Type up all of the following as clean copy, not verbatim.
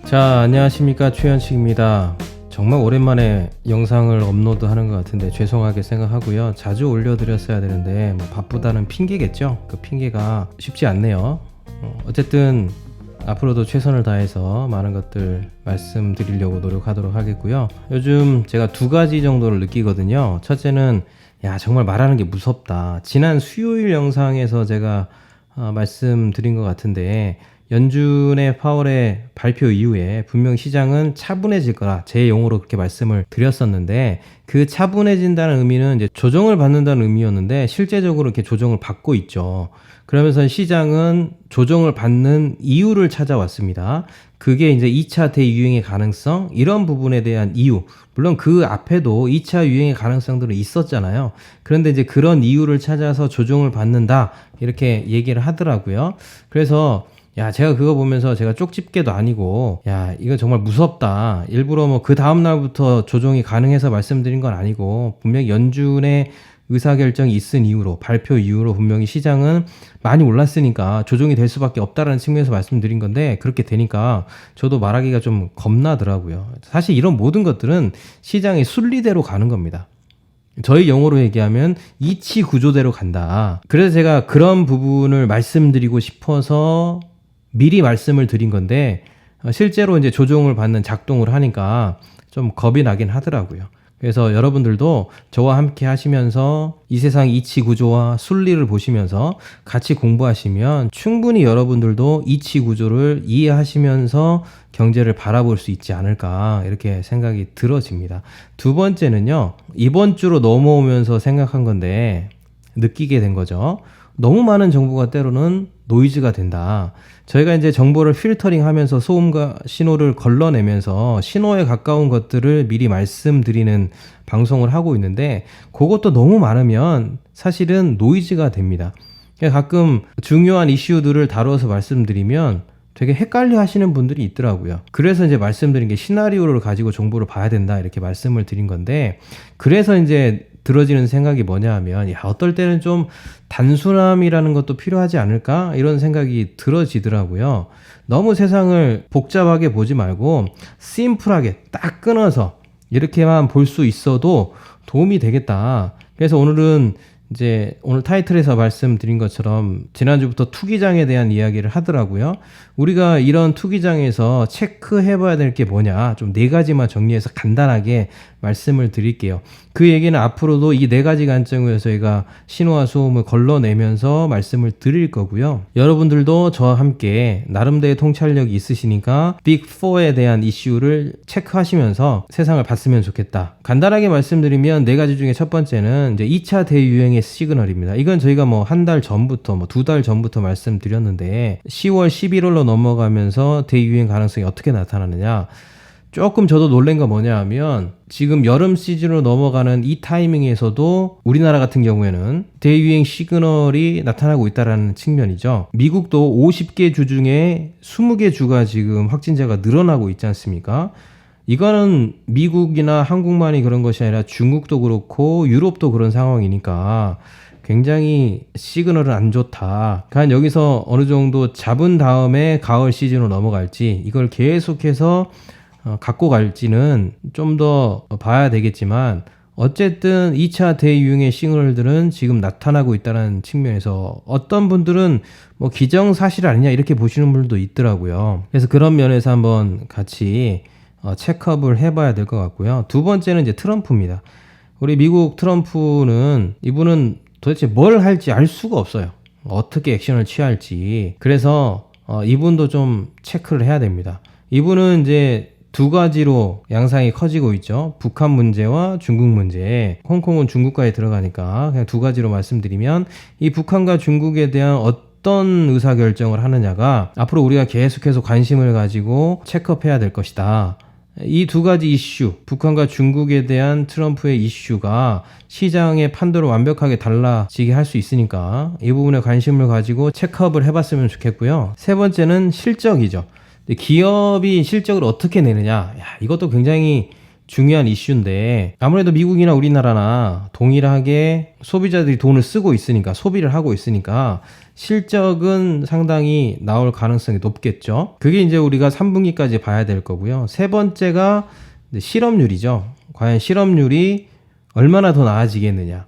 자, 안녕하십니까. 최현식입니다. 정말 오랜만에 영상을 업로드하는 것 같은데 죄송하게 생각하고요. 자주 올려드렸어야 되는데 바쁘다는 핑계겠죠. 그 핑계가 쉽지 않네요. 어쨌든 앞으로도 최선을 다해서 많은 것들 말씀드리려고 노력하도록 하겠고요. 요즘 제가 두 가지 정도를 느끼거든요. 첫째는 정말 말하는 게 무섭다. 지난 수요일 영상에서 제가 말씀드린 것 같은데, 연준의 파월의 발표 이후에 분명 시장은 차분해질 거라 제 용어로 그렇게 말씀을 드렸었는데, 그 차분해진다는 의미는 이제 조정을 받는다는 의미였는데 실제적으로 이렇게 조정을 받고 있죠. 그러면서 시장은 조정을 받는 이유를 찾아왔습니다. 그게 이제 2차 대유행의 가능성, 이런 부분에 대한 이유. 물론 그 앞에도 2차 유행의 가능성들은 있었잖아요. 그런데 이제 그런 이유를 찾아서 조정을 받는다, 이렇게 얘기를 하더라고요. 그래서 제가 그거 보면서 제가 쪽집게도 아니고, 이거 정말 무섭다. 일부러 그 다음날부터 조정이 가능해서 말씀드린 건 아니고, 분명히 연준의 의사결정이 있은 이후로, 발표 이후로 분명히 시장은 많이 올랐으니까 조정이 될 수밖에 없다라는 측면에서 말씀드린 건데, 그렇게 되니까 저도 말하기가 좀 겁나더라고요. 사실 이런 모든 것들은 시장의 순리대로 가는 겁니다. 저희 용어로 얘기하면 이치 구조대로 간다. 그래서 제가 그런 부분을 말씀드리고 싶어서 미리 말씀을 드린 건데, 실제로 이제 조정을 받는 작동을 하니까 좀 겁이 나긴 하더라고요. 그래서 여러분들도 저와 함께 하시면서 이 세상 이치 구조와 순리를 보시면서 같이 공부하시면 충분히 여러분들도 이치 구조를 이해하시면서 경제를 바라볼 수 있지 않을까, 이렇게 생각이 들어집니다. 두 번째는요, 이번 주로 넘어오면서 생각한 건데 느끼게 된 거죠. 너무 많은 정보가 때로는 노이즈가 된다. 저희가 이제 정보를 필터링 하면서 소음과 신호를 걸러내면서 신호에 가까운 것들을 미리 말씀드리는 방송을 하고 있는데, 그것도 너무 많으면 사실은 노이즈가 됩니다. 가끔 중요한 이슈들을 다뤄서 말씀드리면 되게 헷갈려 하시는 분들이 있더라고요. 그래서 이제 말씀드린 게 시나리오를 가지고 정보를 봐야 된다, 이렇게 말씀을 드린 건데, 그래서 이제 들어지는 생각이 뭐냐 하면, 어떨 때는 좀 단순함이라는 것도 필요하지 않을까, 이런 생각이 들어지더라고요. 너무 세상을 복잡하게 보지 말고 심플하게 딱 끊어서 이렇게만 볼 수 있어도 도움이 되겠다. 그래서 오늘은 이제 오늘 타이틀에서 말씀드린 것처럼 지난주부터 투기장에 대한 이야기를 하더라고요. 우리가 이런 투기장에서 체크해봐야 될 게 뭐냐, 좀 4가지만 정리해서 간단하게 말씀을 드릴게요. 그 얘기는 앞으로도 이 4가지 관점에서 저희가 신호와 소음을 걸러내면서 말씀을 드릴 거고요. 여러분들도 저와 함께 나름대로의 통찰력이 있으시니까 빅4에 대한 이슈를 체크하시면서 세상을 봤으면 좋겠다. 간단하게 말씀드리면 4가지 중에 첫 번째는 이제 2차 대유행의 시그널입니다. 이건 저희가 한 달 전부터 2달 전부터 말씀드렸는데, 10월 11월로 넘어가면서 대유행 가능성이 어떻게 나타나느냐. 조금 저도 놀란 거 뭐냐 하면, 지금 여름 시즌으로 넘어가는 이 타이밍에서도 우리나라 같은 경우에는 대유행 시그널이 나타나고 있다는 측면이죠. 미국도 50개 주 중에 20개 주가 지금 확진자가 늘어나고 있지 않습니까? 이거는 미국이나 한국만이 그런 것이 아니라 중국도 그렇고 유럽도 그런 상황이니까 굉장히 시그널은 안 좋다. 과연 여기서 어느 정도 잡은 다음에 가을 시즌으로 넘어갈지, 이걸 계속해서 갖고 갈지는 좀 더 봐야 되겠지만, 어쨌든 2차 대유행의 시그널들은 지금 나타나고 있다는 측면에서 어떤 분들은 기정사실 아니냐, 이렇게 보시는 분들도 있더라고요. 그래서 그런 면에서 한번 같이 체크업을 해봐야 될 것 같고요. 두 번째는 이제 트럼프입니다. 우리 미국 트럼프는, 이분은 도대체 뭘 할지 알 수가 없어요. 어떻게 액션을 취할지. 그래서 이분도 좀 체크를 해야 됩니다. 이분은 이제 2가지로 양상이 커지고 있죠. 북한 문제와 중국 문제. 홍콩은 중국과에 들어가니까 그냥 2가지로 말씀드리면, 이 북한과 중국에 대한 어떤 의사결정을 하느냐가 앞으로 우리가 계속해서 관심을 가지고 체크업해야 될 것이다. 이 2가지 이슈, 북한과 중국에 대한 트럼프의 이슈가 시장의 판도를 완벽하게 달라지게 할 수 있으니까 이 부분에 관심을 가지고 체크업을 해봤으면 좋겠고요. 세 번째는 실적이죠. 기업이 실적을 어떻게 내느냐, 이것도 굉장히 중요한 이슈인데, 아무래도 미국이나 우리나라나 동일하게 소비자들이 돈을 쓰고 있으니까, 소비를 하고 있으니까 실적은 상당히 나올 가능성이 높겠죠. 그게 이제 우리가 3분기까지 봐야 될 거고요. 세 번째가 이제 실업률이죠. 과연 실업률이 얼마나 더 나아지겠느냐.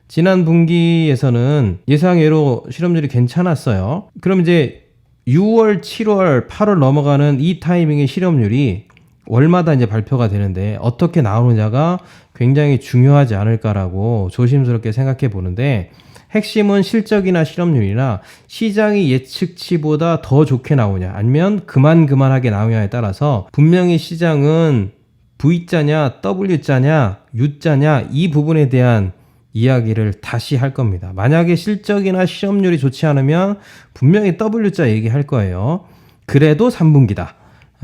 지난 분기에서는 예상외로 실업률이 괜찮았어요. 그럼 이제 6월, 7월, 8월 넘어가는 이 타이밍의 실업률이 월마다 이제 발표가 되는데 어떻게 나오느냐가 굉장히 중요하지 않을까라고 조심스럽게 생각해 보는데, 핵심은 실적이나 실업률이나 시장이 예측치보다 더 좋게 나오냐 아니면 그만하게 나오냐에 따라서 분명히 시장은 V자냐 W자냐 U자냐 이 부분에 대한 이야기를 다시 할 겁니다. 만약에 실적이나 실업률이 좋지 않으면 분명히 W자 얘기할 거예요. 그래도 3분기다.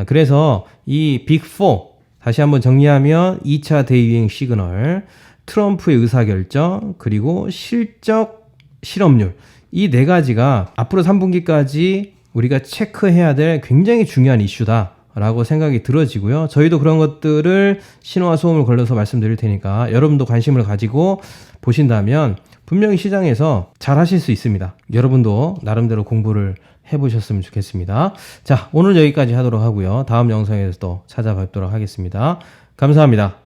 그래서 이 빅4 다시 한번 정리하면 2차 대유행 시그널, 트럼프의 의사결정, 그리고 실적, 실업률, 이 네 가지가 앞으로 3분기까지 우리가 체크해야 될 굉장히 중요한 이슈다 라고 생각이 들어지고요. 저희도 그런 것들을 신호와 소음을 걸러서 말씀드릴 테니까 여러분도 관심을 가지고 보신다면 분명히 시장에서 잘 하실 수 있습니다. 여러분도 나름대로 공부를 해보셨으면 좋겠습니다. 자, 오늘 여기까지 하도록 하고요. 다음 영상에서 또 찾아뵙도록 하겠습니다. 감사합니다.